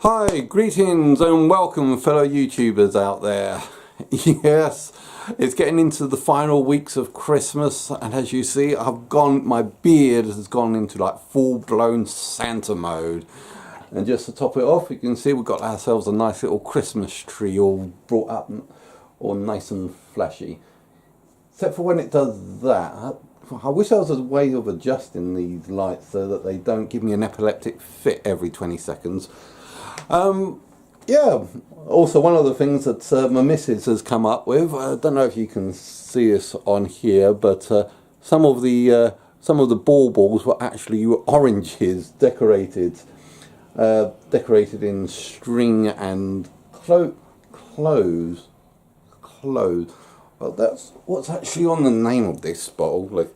Hi, greetings and welcome fellow YouTubers out there. Yes, it's getting into the final weeks of Christmas, and as you see, my beard has gone into like full-blown Santa mode. And just to top it off, you can see we've got ourselves a nice little Christmas tree all brought up, all nice and flashy. Except for when it does that, I wish there was a way of adjusting these lights so that they don't give me an epileptic fit every 20 seconds. Yeah, also one of the things that my missus has come up with, I don't know if you can see this on here, but some of the baubles were actually oranges decorated in string and clothes. Well, that's what's actually on the name of this bottle, like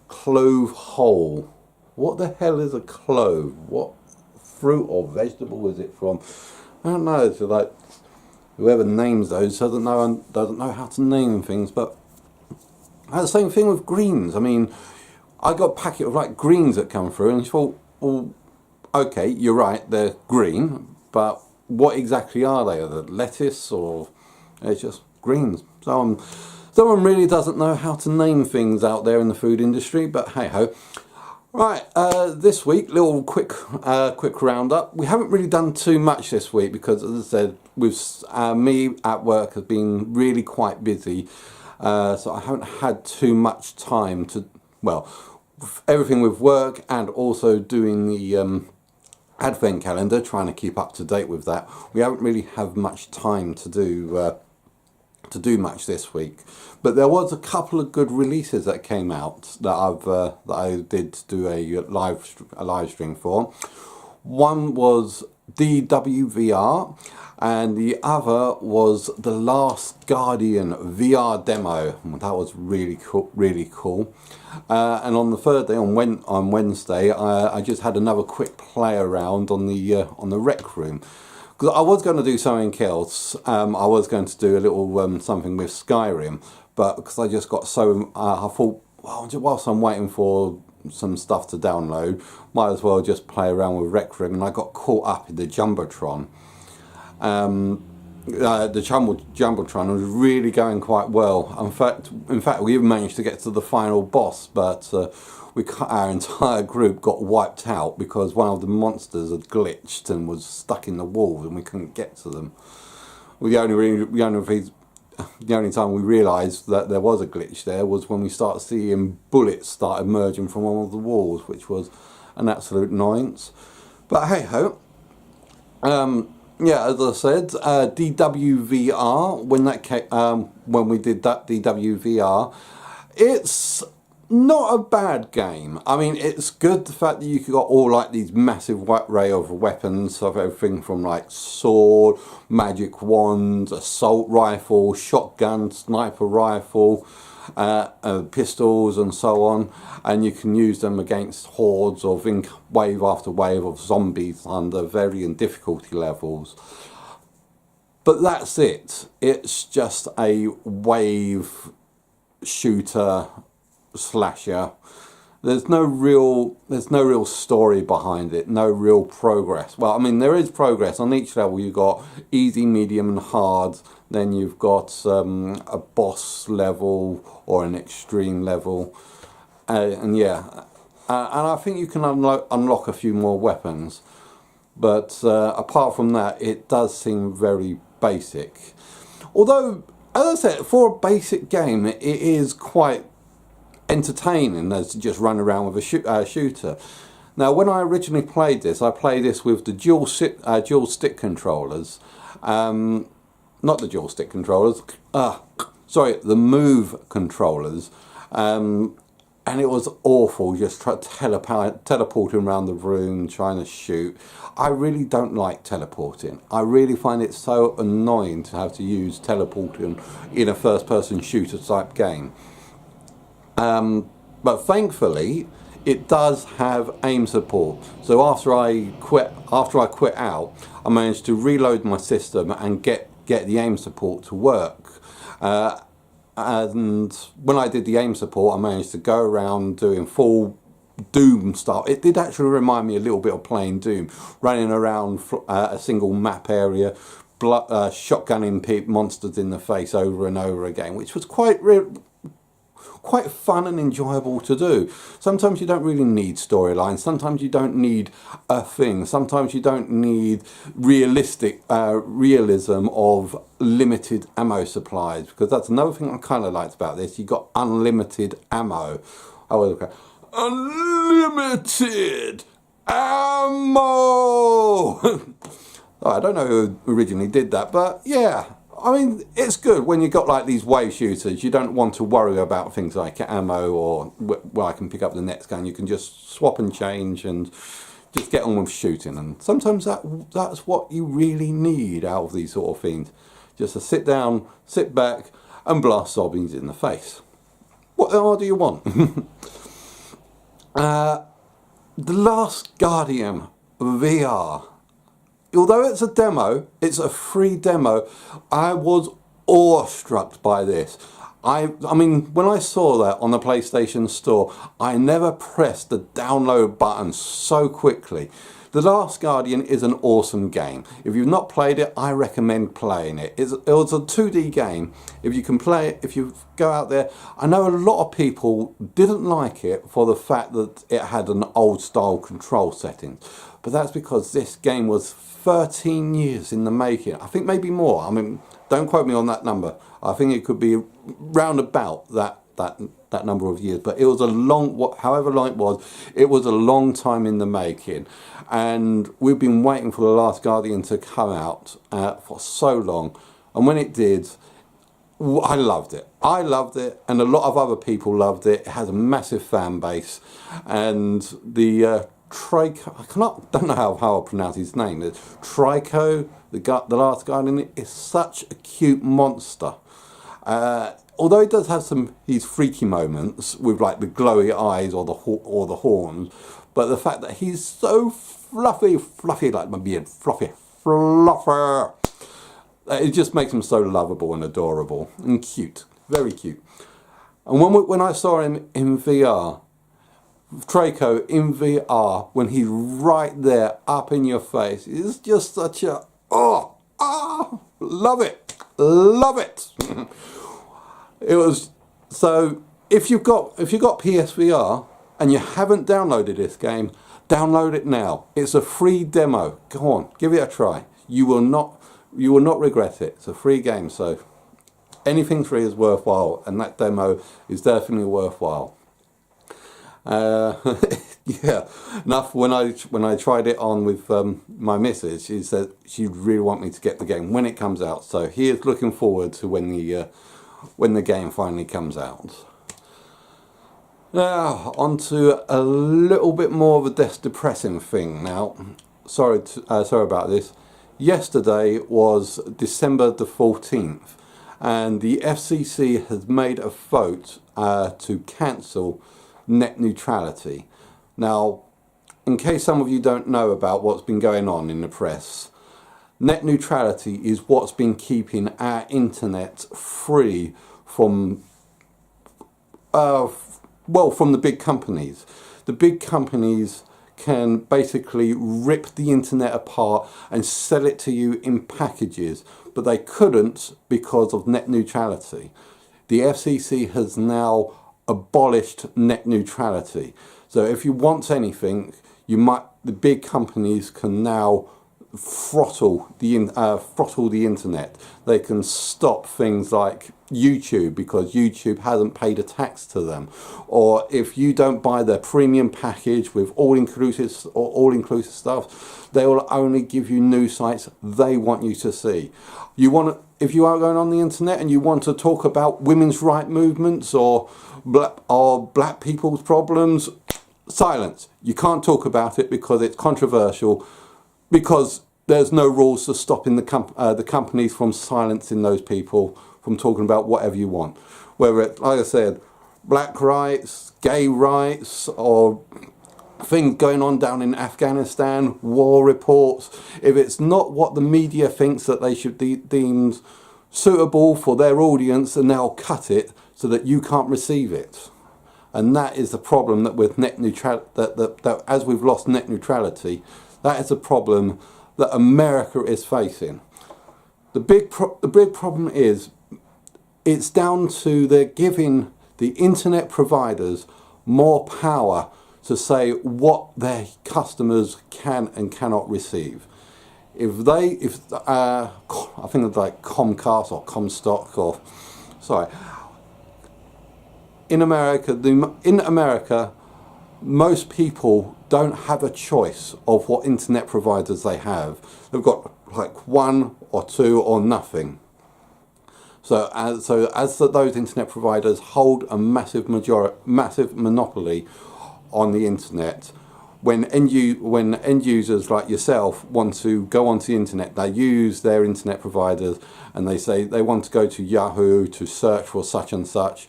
clove hole. What the hell is a clove? What fruit or vegetable is it from? I don't know. It's like whoever names those doesn't know how to name things. But the same thing with greens. I mean, I got a packet of like greens that come through, and I thought, well, okay, you're right, they're green, but what exactly are they? Are they lettuce or it's just greens? Someone really doesn't know how to name things out there in the food industry, but hey ho. Right, this week, little quick roundup. We haven't really done too much this week because, as I said, with me at work has been really quite busy, so I haven't had too much time to, well, everything with work and also doing the advent calendar, trying to keep up to date with that. We haven't really had much time to do much this week, but there was a couple of good releases that came out that I did do a live stream for. One was DWVR and the other was the Last Guardian VR demo. That was really cool. And on the third day, on Wednesday, I just had another quick play around on the rec room. Because I was going to do something else. I was going to do a little something with Skyrim, but because I just got so, I thought, well, whilst I'm waiting for some stuff to download, might as well just play around with Rec Room, and I got caught up in the Jumbotron. The Jumbotron was really going quite well. In fact, we even managed to get to the final boss, but our entire group got wiped out because one of the monsters had glitched and was stuck in the walls, and we couldn't get to them. The only time we realised that there was a glitch there was when we started seeing bullets start emerging from one of the walls, which was an absolute annoyance. But hey ho. Yeah, as I said, DWVR, when we did that DWVR, it's not a bad game. I mean, it's good the fact that you got all like these massive array of weapons, of everything from like sword, magic wands, assault rifle, shotgun, sniper rifle, pistols and so on, and you can use them against hordes of wave after wave of zombies under varying difficulty levels. But that's it. It's just a wave shooter slasher. There's no real story behind it, no real progress. Well, I mean, there is progress on each level. You've got easy, medium and hard, then you've got a boss level or an extreme level, and yeah, and I think you can unlock a few more weapons, but apart from that, it does seem very basic. Although, as I said, for a basic game, it is quite entertaining as to just run around with a shooter. Now, when I originally played this, I played this with the dual stick controllers. Not the dual stick controllers. Sorry, the Move controllers. And it was awful, just teleporting around the room, trying to shoot. I really don't like teleporting. I really find it so annoying to have to use teleporting in a first-person shooter type game. But thankfully, it does have aim support. So after I quit out, I managed to reload my system and get the aim support to work. And when I did the aim support, I managed to go around doing full Doom style. It did actually remind me a little bit of playing Doom, running around a single map area, shotgunning monsters in the face over and over again, which was quite fun and enjoyable to do. Sometimes you don't really need storylines, sometimes you don't need a thing, sometimes you don't need realism of limited ammo supplies, because that's another thing I kind of liked about this. You got unlimited ammo. Unlimited ammo. I don't know who originally did that, but yeah, I mean, it's good when you got like these wave shooters. You don't want to worry about things like ammo or where I can pick up the next gun. You can just swap and change and just get on with shooting. And sometimes that's what you really need out of these sort of things. Just to sit down, sit back and blast zombies in the face. What more do you want? The Last Guardian VR. Although it's a demo, it's a free demo, I was awestruck by this. I mean, when I saw that on the PlayStation Store, I never pressed the download button so quickly. The Last Guardian is an awesome game. If you've not played it, I recommend playing it. It was a 2D game. If you can play it, if you go out there, I know a lot of people didn't like it for the fact that it had an old style control setting. But that's because this game was 13 years in the making. I think maybe more. I mean, don't quote me on that number. I think it could be round about that number of years. But it was a long, however long it was a long time in the making. And we've been waiting for The Last Guardian to come out for so long. And when it did, I loved it. I loved it, and a lot of other people loved it. It has a massive fan base, and the Trico, don't know how I pronounce his name. Trico, the Last Guardian, is such a cute monster. Although it does have his freaky moments with like the glowy eyes or the horns, but the fact that he's so fluffy like my beard, fluffy. It just makes him so lovable and adorable and cute, very cute. And when I saw him in VR, Draco in VR, when he's right there up in your face, it's just such a love it. It was so. If you've got PSVR and you haven't downloaded this game, download it now. It's a free demo. Go on, give it a try. You will not regret it. It's a free game, so anything free is worthwhile, and that demo is definitely worthwhile. Yeah, enough. When I tried it on with my missus, she said she'd really want me to get the game when it comes out. So here's looking forward to when the game finally comes out. Now on to a little bit more of a depressing thing. Now, sorry about this. Yesterday was December the 14th, and the FCC has made a vote to cancel net neutrality. Now, in case some of you don't know about what's been going on in the press, net neutrality is what's been keeping our internet free from from the big companies. The big companies can basically rip the internet apart and sell it to you in packages, but they couldn't because of net neutrality. The FCC has now abolished net neutrality. So if you want anything, the big companies can now throttle the internet. They can stop things like YouTube because YouTube hasn't paid a tax to them, or if you don't buy their premium package with all-inclusive stuff, they will only give you news sites they want you to see. If you are going on the internet and you want to talk about women's right movements or black people's problems, silence. You can't talk about it because it's controversial, because there's no rules to stopping the companies from silencing those people from talking about whatever you want. Whether it's, like I said, black rights, gay rights, or things going on down in Afghanistan, war reports. If it's not what the media thinks that they should deem suitable for their audience, and they'll cut it so that you can't receive it. And that is the problem that with net neutrality, that as we've lost net neutrality, that is a problem that America is facing. The big problem is it's down to they're giving the internet providers more power to say what their customers can and cannot receive. I think it's like Comcast or Comstock or, sorry. In America, most people don't have a choice of what internet providers they have. They've got like one or two or nothing. So as those internet providers hold a massive monopoly on the internet, when end users like yourself want to go onto the internet, they use their internet providers and they say they want to go to Yahoo to search for such and such.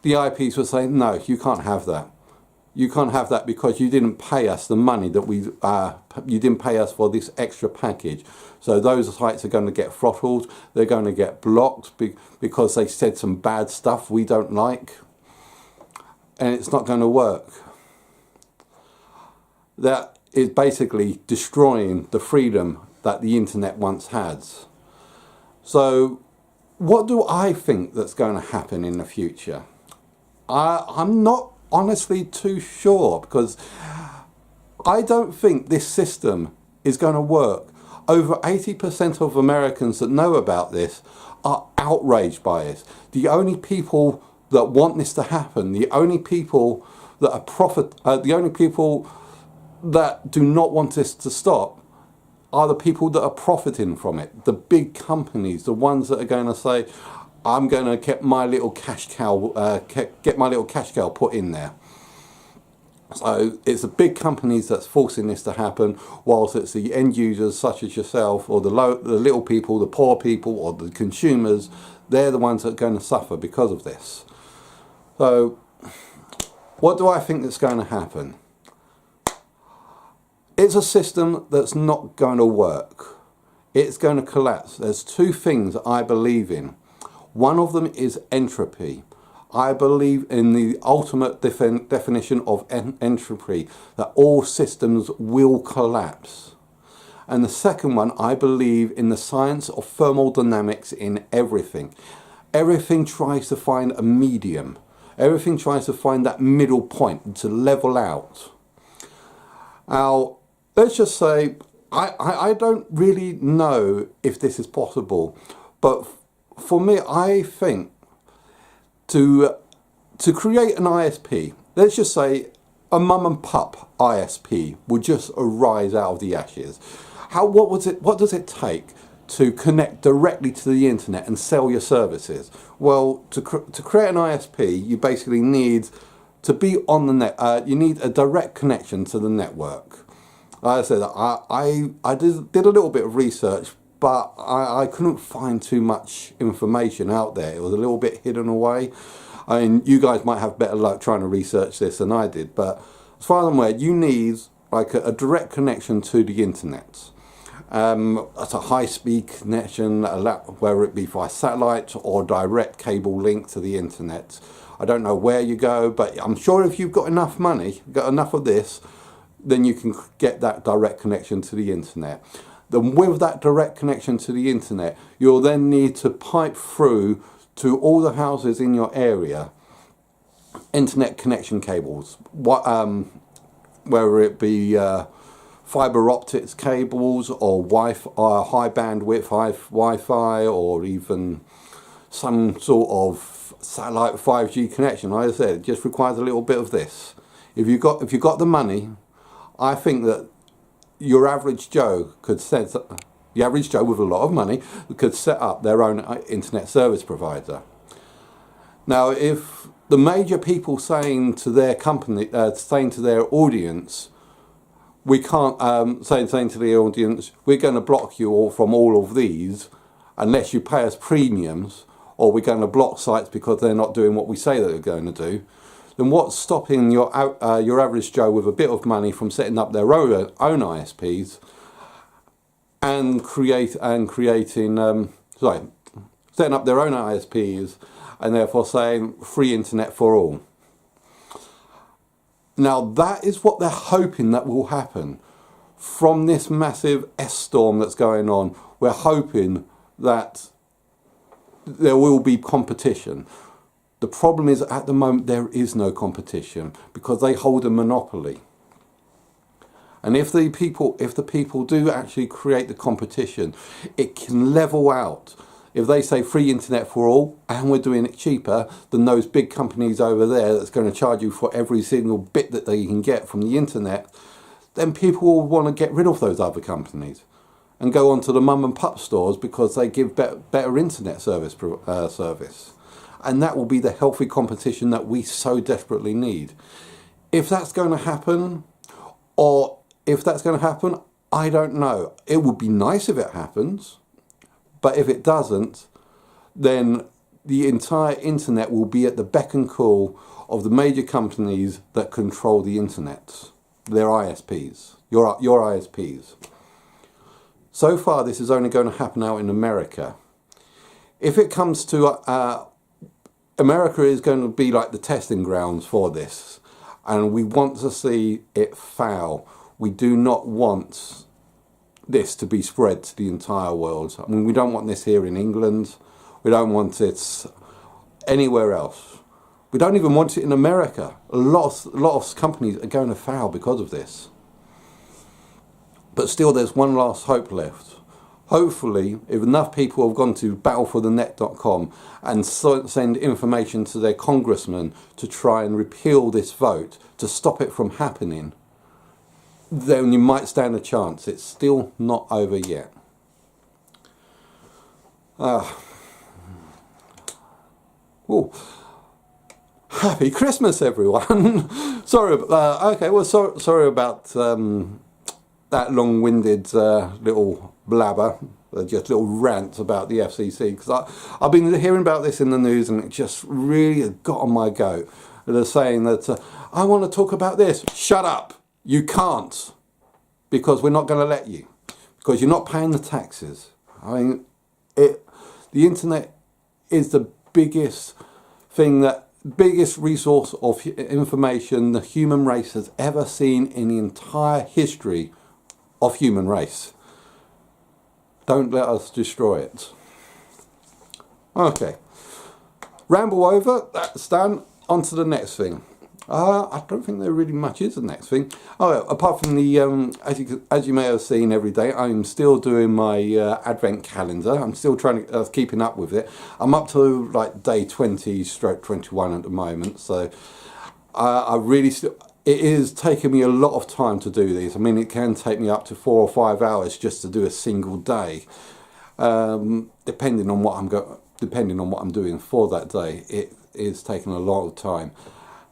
The IPs will say, no, you can't have that. You can't have that because you didn't pay us the money that you didn't pay us for this extra package. So those sites are going to get throttled. They're going to get blocked because they said some bad stuff we don't like. And it's not going to work. That is basically destroying the freedom that the internet once had. So what do I think that's going to happen in the future? I'm not honestly too sure, because I don't think this system is going to work. Over 80% of Americans that know about this are outraged by it. The only people that want this to happen, the only people that the only people that do not want this to stop are the people that are profiting from it. The big companies, the ones that are going to say, I'm going to get my little cash cow, put in there. So it's the big companies that's forcing this to happen, whilst it's the end users such as yourself, or the little people, the poor people, or the consumers. They're the ones that are going to suffer because of this. So what do I think that's going to happen? It's a system that's not going to work. It's going to collapse. There's two things I believe in. One of them is entropy. I believe in the ultimate definition of entropy, that all systems will collapse. And the second one, I believe in the science of thermodynamics in everything. Everything tries to find a medium. Everything tries to find that middle point to level out. Now, let's just say, I don't really know if this is possible, but for me, I think to create an ISP, let's just say a mum and pup ISP would just arise out of the ashes. What does it take to connect directly to the internet and sell your services? Well, to create an ISP, you basically need to be on the net. You need a direct connection to the network. Like I said, I did a little bit of research, but I couldn't find too much information out there. It was a little bit hidden away. I mean, you guys might have better luck trying to research this than I did, but as far as I'm aware, you need like a direct connection to the internet. That's a high-speed connection, whether it be via satellite or direct cable link to the internet. I don't know where you go, but I'm sure if you've got enough money, got enough of this, then you can get that direct connection to the internet. Then with that direct connection to the internet, you'll then need to pipe through to all the houses in your area internet connection cables, whether it be fiber optics cables or high bandwidth Wi-Fi, or even some sort of satellite 5G connection. Like I said, it just requires a little bit of this. If you've got the money, I think that your average Joe could the average Joe with a lot of money could set up their own internet service provider. Now, if the major people saying to their company, saying to their audience, we can't, saying to the audience, we're going to block you all from all of these unless you pay us premiums, or we're going to block sites because they're not doing what we say that they're going to do, then what's stopping your average Joe with a bit of money from setting up their own ISPs and setting up their own ISPs, and therefore saying free internet for all? Now that is what they're hoping that will happen. From this massive S-storm that's going on, we're hoping that there will be competition. The problem is at the moment there is no competition because they hold a monopoly. And if the people do actually create the competition, it can level out. If they say free internet for all and we're doing it cheaper than those big companies over there that's going to charge you for every single bit that they can get from the internet, then people will want to get rid of those other companies and go on to the mum and pup stores because they give better internet service. And that will be the healthy competition that we so desperately need. If that's going to happen, or if that's going to happen, I don't know. It would be nice if it happens, but if it doesn't, then the entire internet will be at the beck and call of the major companies that control the internet. Their ISPs, your ISPs. So far, this is only going to happen out in America. If it comes to America is going to be like the testing grounds for this, and we want to see it fail. We do not want this to be spread to the entire world. I mean, we don't want this here in England. We don't want it anywhere else. We don't even want it in America. A lot of companies are going to fail because of this. But still, there's one last hope left. Hopefully, if enough people have gone to battleforthenet.com and send information to their congressman to try and repeal this vote, to stop it from happening, then you might stand a chance. It's still not over yet. Happy Christmas, everyone. Sorry about that long-winded little blabber, just little rant about the FCC, because I've been hearing about this in the news and it just really got on my goat. They're saying that I want to talk about this. Shut up. You can't, because we're not going to let you, because you're not paying the taxes. I mean, the internet is the biggest resource of information the human race has ever seen in the entire history of human race. Don't let us destroy it. Okay, ramble over, that's done. On to the next thing. I don't think there really much is the next thing. Oh, apart from the, as you may have seen every day, I'm still doing my advent calendar. I'm still trying to keeping up with it. I'm up to like day 20/21 at the moment. So I really still. It is taking me a lot of time to do these. I mean, it can take me up to 4 or 5 hours just to do a single day, depending on what I'm doing for that day. It is taking a lot of time.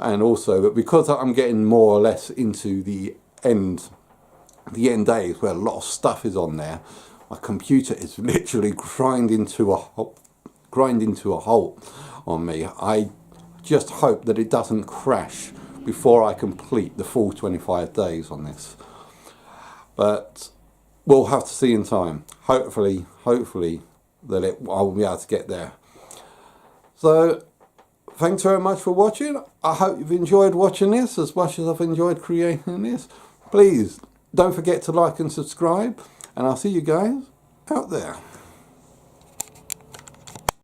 And also, but because I'm getting more or less into the end days where a lot of stuff is on there, my computer is literally grinding to a halt on me. I just hope that it doesn't crash before I complete the full 25 days on this. But we'll have to see in time. Hopefully that I'll be able to get there. So, thanks very much for watching. I hope you've enjoyed watching this as much as I've enjoyed creating this. Please don't forget to like and subscribe, and I'll see you guys out there.